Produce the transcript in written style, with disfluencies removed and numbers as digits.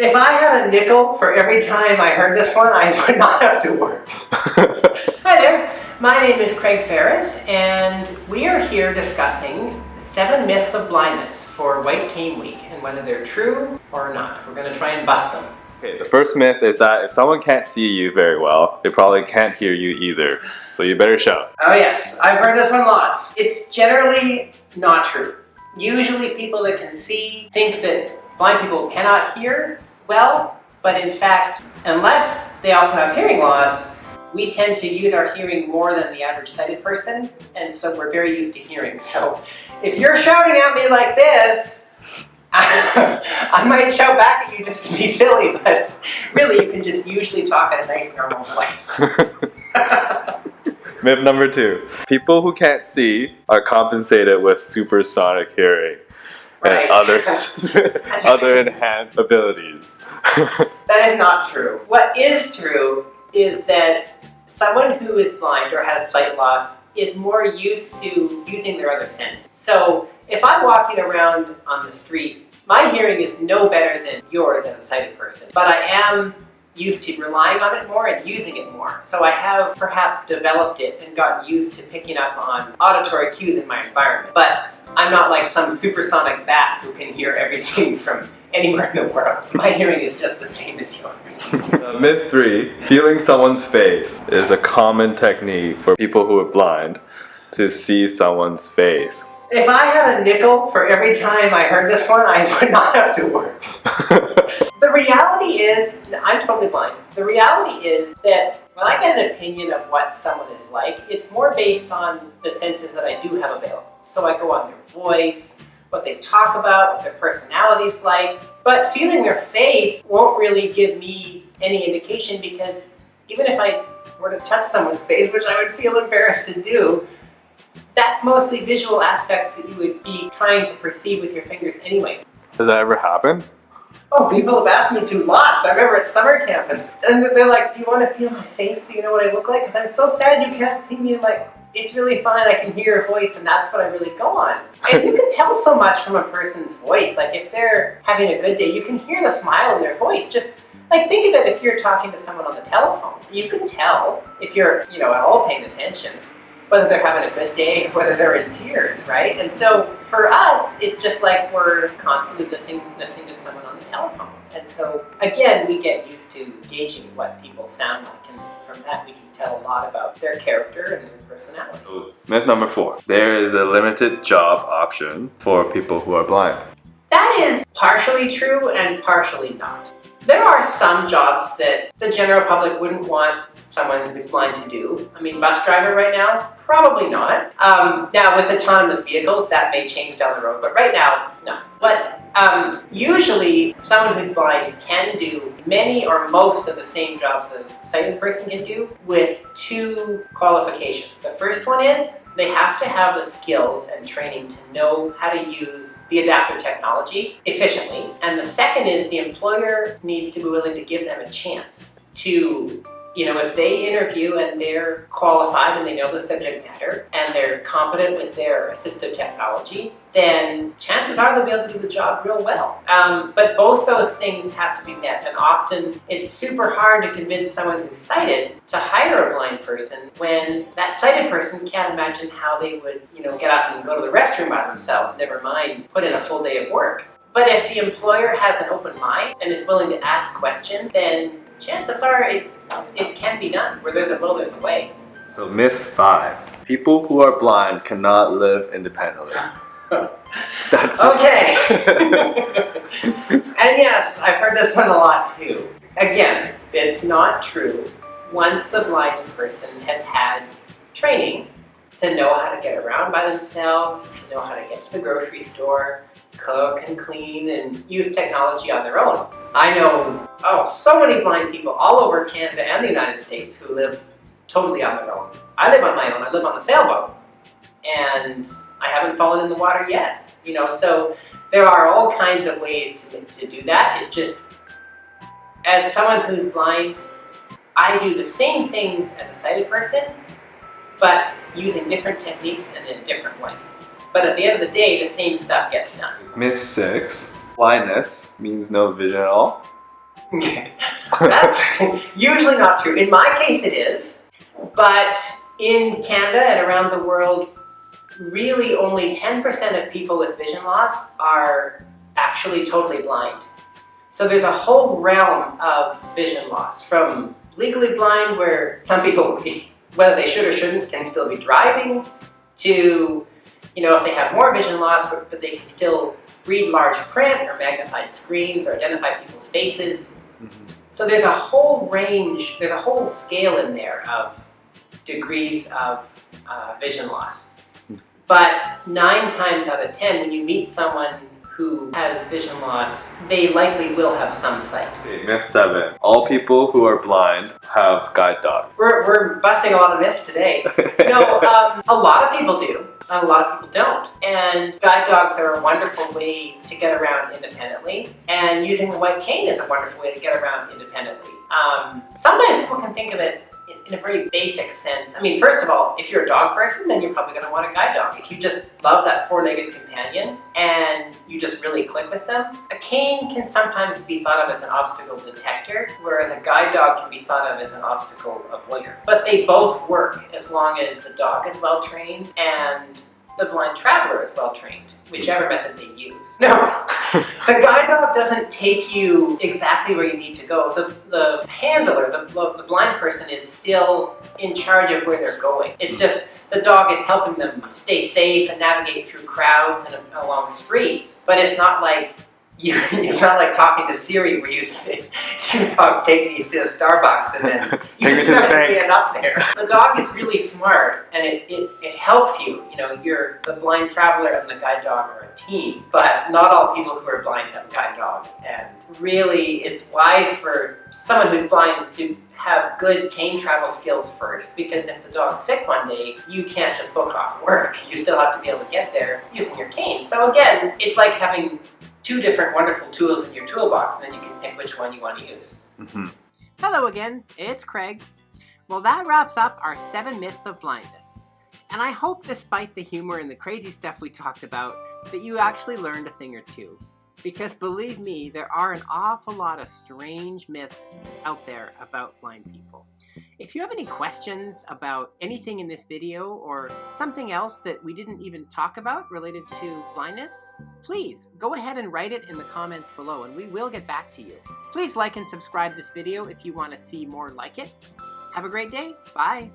If I had a nickel for every time I heard this one, I would not have to work. Hi there, my name is Craig Ferris, and we are here discussing 7 myths of blindness for White Cane Week and whether they're true or not. We're going to try and bust them. Okay, the first myth is that if someone can't see you very well, they probably can't hear you either. So you better shout. Oh yes, I've heard this one lots. It's generally not true. Usually people that can see think that blind people cannot hear well, but in fact, unless they also have hearing loss, we tend to use our hearing more than the average sighted person, and so we're very used to hearing. So if you're shouting at me like this, I might shout back at you just to be silly, but really you can just usually talk at a nice normal voice. Myth number 2. People who can't see are compensated with supersonic hearing and other enhanced abilities. That is not true. What is true is that someone who is blind or has sight loss is more used to using their other senses. So if I'm walking around on the street, my hearing is no better than yours as a sighted person, but I am used to relying on it more and using it more. So I have perhaps developed it and gotten used to picking up on auditory cues in my environment. But I'm not like some supersonic bat who can hear everything from anywhere in the world. My hearing is just the same as yours. Myth 3. Feeling someone's face is a common technique for people who are blind to see someone's face. If I had a nickel for every time I heard this one, I would not have to work. The reality is, I'm totally blind. The reality is that when I get an opinion of what someone is like, it's more based on the senses that I do have available. So I go on their voice, what they talk about, what their personality's like. But feeling their face won't really give me any indication, because even if I were to touch someone's face, which I would feel embarrassed to do, that's mostly visual aspects that you would be trying to perceive with your fingers anyways. Has that ever happened? Oh, people have asked me to lots. I remember at summer camp, and they're like, do you want to feel my face so you know what I look like? Because I'm so sad you can't see me. I'm like, it's really fine, I can hear your voice, and that's what I really go on. And you can tell so much from a person's voice. Like if they're having a good day, you can hear the smile in their voice. Just like think of it, if you're talking to someone on the telephone, you can tell if you're, at all paying attention, whether they're having a good day, whether they're in tears, right? And so for us, it's just like we're constantly listening to someone on the telephone. And so again, we get used to gauging what people sound like, and from that we can tell a lot about their character and their personality. Myth number 4. There is a limited job option for people who are blind. That is partially true and partially not. There are some jobs that the general public wouldn't want someone who's blind to do. I mean, bus driver right now? Probably not. Now, with autonomous vehicles, that may change down the road, but right now, no. But usually, someone who's blind can do many or most of the same jobs that a sighted person can do with 2 qualifications. The first one is they have to have the skills and training to know how to use the adaptive technology efficiently. And the second is the employer needs to be willing to give them a chance to, if they interview and they're qualified and they know the subject matter and they're competent with their assistive technology, then chances are they'll be able to do the job real well. But both those things have to be met, and often it's super hard to convince someone who's sighted to hire a blind person when that sighted person can't imagine how they would, get up and go to the restroom by themselves, never mind put in a full day of work. But if the employer has an open mind and is willing to ask questions, then chances are it can be done. Where there's a will, there's a way. So myth 5. People who are blind cannot live independently. That's okay. And yes, I've heard this one a lot too. Again, it's not true. Once the blind person has had training to know how to get around by themselves, to know how to get to the grocery store, cook and clean, and use technology on their own. I know, so many blind people all over Canada and the United States who live totally on their own. I live on my own. I live on a sailboat, and I haven't fallen in the water yet. So there are all kinds of ways to do that. It's just, as someone who's blind, I do the same things as a sighted person, but using different techniques and in a different way. But at the end of the day, the same stuff gets done. Myth 6. Blindness means no vision at all. That's usually not true. In my case it is, but in Canada and around the world, really only 10% of people with vision loss are actually totally blind. So there's a whole realm of vision loss, from legally blind, where some people, whether they should or shouldn't, can still be driving, to, if they have more vision loss, but they can still read large print or magnified screens or identify people's faces. So there's a whole range, there's a whole scale in there of degrees of vision loss. But 9 times out of 10, when you meet someone who has vision loss, they likely will have some sight. Okay, myth 7. All people who are blind have guide dogs. We're busting a lot of myths today. No, a lot of people do. A lot of people don't. And guide dogs are a wonderful way to get around independently. And using the white cane is a wonderful way to get around independently. Sometimes people can think of it in a very basic sense. I mean, first of all, if you're a dog person, then you're probably going to want a guide dog. If you just love that 4-legged companion and you just really click with them, a cane can sometimes be thought of as an obstacle detector, whereas a guide dog can be thought of as an obstacle avoider. But they both work as long as the dog is well trained and the blind traveler is well trained, whichever method they use. No, the guide dog doesn't take you exactly where you need to go. The handler, the blind person, is still in charge of where they're going. It's just the dog is helping them stay safe and navigate through crowds and along streets, but it's not like it's not like talking to Siri where you say, "Dog, take me to a Starbucks," and then you end up there. The dog is really smart, and it helps you. You're the blind traveler and the guide dog are a team, but not all people who are blind have a guide dog. And really, it's wise for someone who's blind to have good cane travel skills first, because if the dog's sick one day, you can't just book off work. You still have to be able to get there using your cane. So again, it's like having 2 different wonderful tools in your toolbox, and then you can pick which one you want to use. Hello again, it's Craig. Well, that wraps up our 7 myths of blindness. And I hope, despite the humor and the crazy stuff we talked about, that you actually learned a thing or two. Because believe me, there are an awful lot of strange myths out there about blind people. If you have any questions about anything in this video or something else that we didn't even talk about related to blindness, please go ahead and write it in the comments below and we will get back to you. Please like and subscribe this video if you want to see more like it. Have a great day. Bye.